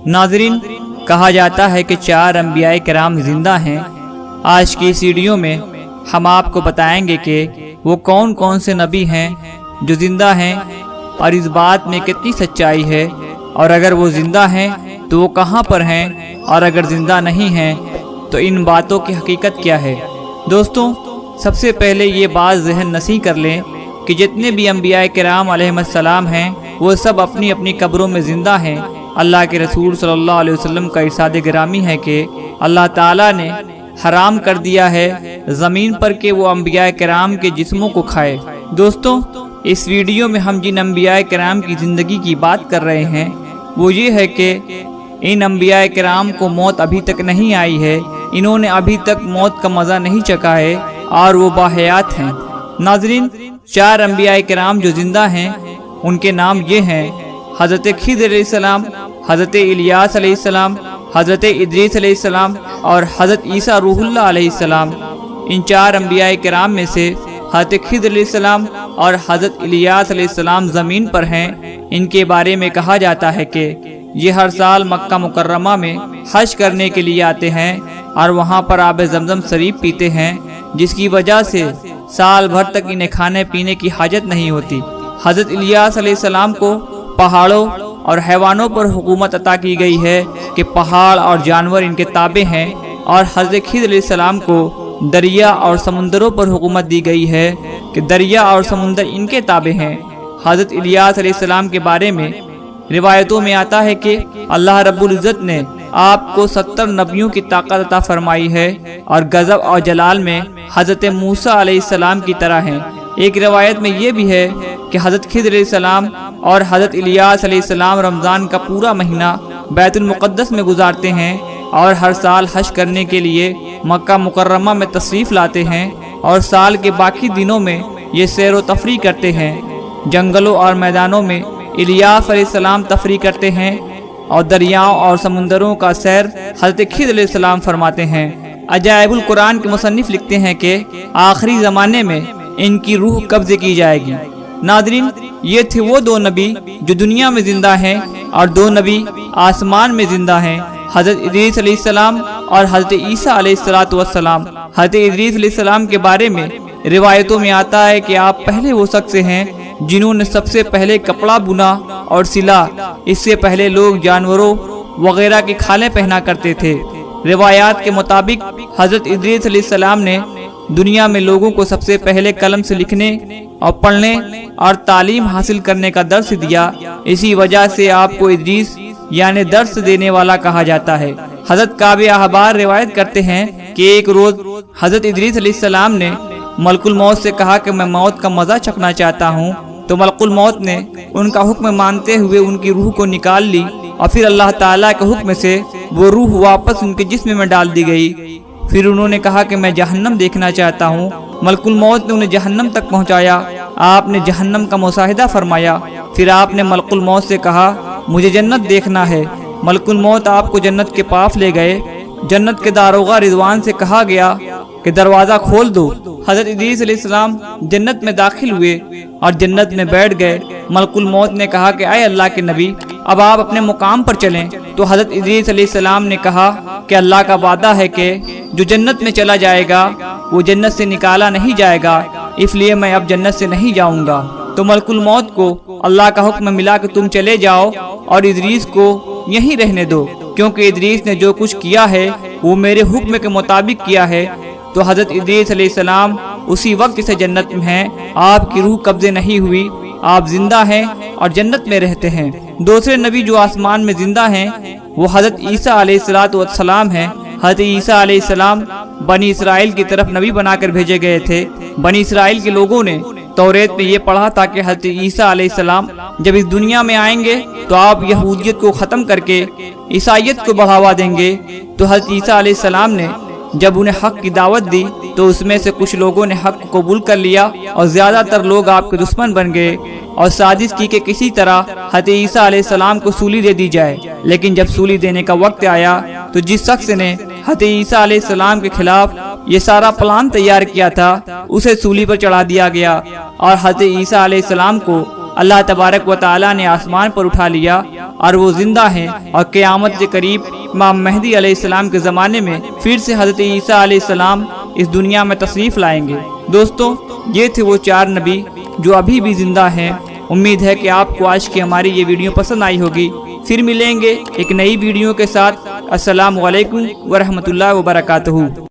ناظرین، کہا جاتا ہے کہ 4 انبیاء کرام زندہ ہیں۔ آج کی اس ویڈیو میں ہم آپ کو بتائیں گے کہ وہ کون کون سے نبی ہیں جو زندہ ہیں اور اس بات میں کتنی سچائی ہے، اور اگر وہ زندہ ہیں تو وہ کہاں پر ہیں، اور اگر زندہ نہیں ہیں تو ان باتوں کی حقیقت کیا ہے۔ دوستوں، سب سے پہلے یہ بات ذہن نشین کر لیں کہ جتنے بھی انبیاء کرام علیہ السلام ہیں وہ سب اپنی اپنی قبروں میں زندہ ہیں۔ اللہ کے رسول صلی اللہ علیہ وسلم کا ارشاد گرامی ہے کہ اللہ تعالیٰ نے حرام کر دیا ہے زمین پر کہ وہ انبیاء کرام کے جسموں کو کھائے۔ دوستوں، اس ویڈیو میں ہم جن انبیاء کرام کی زندگی کی بات کر رہے ہیں وہ یہ ہے کہ ان انبیاء کرام کو موت ابھی تک نہیں آئی ہے، انہوں نے ابھی تک موت کا مزہ نہیں چکھا ہے اور وہ باحیات ہیں۔ ناظرین، 4 انبیاء کرام جو زندہ ہیں ان کے نام یہ ہیں: حضرت خضر علیہ السلام، حضرت الیاس علیہ السلام، حضرت ادریس علیہ السلام اور حضرت عیسیٰ روح اللہ علیہ السلام۔ ان 4 انبیاء کرام میں سے حضرت خضر علیہ السلام اور حضرت الیاس علیہ السلام زمین پر ہیں۔ ان کے بارے میں کہا جاتا ہے کہ یہ ہر سال مکہ مکرمہ میں حج کرنے کے لیے آتے ہیں اور وہاں پر آب زمزم شریف پیتے ہیں، جس کی وجہ سے سال بھر تک انہیں کھانے پینے کی حاجت نہیں ہوتی۔ حضرت الیاس علیہ السلام کو پہاڑوں اور حیوانوں پر حکومت عطا کی گئی ہے کہ پہاڑ اور جانور ان کے تابع ہیں، اور حضرت خضر علیہ السلام کو دریا اور سمندروں پر حکومت دی گئی ہے کہ دریا اور سمندر ان کے تابع ہیں۔ حضرت الیاس علیہ السلام کے بارے میں روایتوں میں آتا ہے کہ اللہ رب العزت نے آپ کو 70 نبیوں کی طاقت عطا فرمائی ہے اور غضب اور جلال میں حضرت موسیٰ علیہ السلام کی طرح ہیں۔ ایک روایت میں یہ بھی ہے کہ حضرت خضر علیہ السلام اور حضرت الیاس علیہ السلام رمضان کا پورا مہینہ بیت المقدس میں گزارتے ہیں اور ہر سال حج کرنے کے لیے مکہ مکرمہ میں تشریف لاتے ہیں، اور سال کے باقی دنوں میں یہ سیر و تفریح کرتے ہیں۔ جنگلوں اور میدانوں میں الیاس علیہ السلام تفریح کرتے ہیں اور دریاؤں اور سمندروں کا سیر حضرت خضر علیہ السلام فرماتے ہیں۔ عجائب القرآن کے مصنف لکھتے ہیں کہ آخری زمانے میں ان کی روح قبض کی جائے گی۔ ناظرین، یہ تھے وہ 2 نبی جو دنیا میں زندہ ہیں، اور 2 نبی آسمان میں زندہ ہیں، حضرت ادریس علیہ السلام اور حضرت عیسیٰ علیہ السلام۔ حضرت ادریس علیہ السلام کے بارے میں روایتوں میں آتا ہے کہ آپ پہلے وہ شخص ہیں جنہوں نے سب سے پہلے کپڑا بنا اور سلا۔ اس سے پہلے لوگ جانوروں وغیرہ کی کھالیں پہنا کرتے تھے۔ روایات کے مطابق حضرت ادریس علیہ السلام نے دنیا میں لوگوں کو سب سے پہلے قلم سے لکھنے اور پڑھنے اور تعلیم حاصل کرنے کا درس دیا۔ اسی وجہ سے آپ کو ادریس یعنی درس دینے والا کہا جاتا ہے۔ حضرت کعب احبار روایت کرتے ہیں کہ ایک روز حضرت ادریس علیہ السلام نے ملک الموت سے کہا کہ میں موت کا مزہ چکھنا چاہتا ہوں، تو ملک الموت نے ان کا حکم مانتے ہوئے ان کی روح کو نکال لی، اور پھر اللہ تعالیٰ کے حکم سے وہ روح واپس ان کے جسم میں ڈال دی گئی۔ پھر انہوں نے کہا کہ میں جہنم دیکھنا چاہتا ہوں۔ ملک الموت نے انہیں جہنم تک پہنچایا، آپ نے جہنم کا مشاہدہ فرمایا۔ پھر آپ نے ملک الموت سے کہا مجھے جنت دیکھنا ہے۔ ملک الموت آپ کو جنت کے پاس لے گئے۔ جنت کے داروغہ رضوان سے کہا گیا کہ دروازہ کھول دو۔ حضرت ادریس علیہ السلام جنت میں داخل ہوئے اور جنت میں بیٹھ گئے۔ ملک الموت نے کہا کہ اے اللہ کے نبی، اب آپ اپنے مقام پر چلیں۔ تو حضرت ادریس علیہ السلام نے کہا کہ اللہ کا وعدہ ہے کہ جو جنت میں چلا جائے گا وہ جنت سے نکالا نہیں جائے گا، اس لیے میں اب جنت سے نہیں جاؤں گا۔ تو ملک الموت کو اللہ کا حکم ملا کہ تم چلے جاؤ اور ادریس کو یہیں رہنے دو، کیونکہ ادریس نے جو کچھ کیا ہے وہ میرے حکم کے مطابق کیا ہے۔ تو حضرت ادریس علیہ السلام اسی وقت سے جنت میں ہیں، آپ کی روح قبضے نہیں ہوئی، آپ زندہ ہیں اور جنت میں رہتے ہیں۔ دوسرے نبی جو آسمان میں زندہ ہیں وہ حضرت عیسیٰ علیہ السلام ہیں۔ حضرت عیسیٰ علیہ السلام بنی اسرائیل کی طرف نبی بنا کر بھیجے گئے تھے۔ بنی اسرائیل کے لوگوں نے توریت میں یہ پڑھا تھا کہ حضرت عیسیٰ علیہ السلام جب اس دنیا میں آئیں گے تو آپ یہودیت کو ختم کر کے عیسائیت کو بڑھاوا دیں گے۔ تو حضرت عیسیٰ علیہ السلام نے جب انہیں حق کی دعوت دی تو اس میں سے کچھ لوگوں نے حق کو قبول کر لیا اور زیادہ تر لوگ آپ کے دشمن بن گئے اور سازش کی کہ کسی طرح حضرت عیسیٰ علیہ السلام کو سولی دے دی جائے۔ لیکن جب سولی دینے کا وقت آیا تو جس شخص نے حضرت عیسیٰ علیہ السلام کے خلاف یہ سارا پلان تیار کیا تھا اسے سولی پر چڑھا دیا گیا اور حضرت عیسیٰ علیہ السلام کو اللہ تبارک و تعالی نے آسمان پر اٹھا لیا اور وہ زندہ ہیں، اور قیامت کے قریب امام مہدی علیہ السلام کے زمانے میں پھر سے حضرت عیسیٰ علیہ السلام اس دنیا میں تشریف لائیں گے۔ دوستو، یہ تھے وہ 4 نبی جو ابھی بھی زندہ ہیں۔ امید ہے کہ آپ کو آج کی ہماری یہ ویڈیو پسند آئی ہوگی۔ پھر ملیں گے ایک نئی ویڈیو کے ساتھ۔ السلام علیکم ورحمۃ اللہ وبرکاتہ۔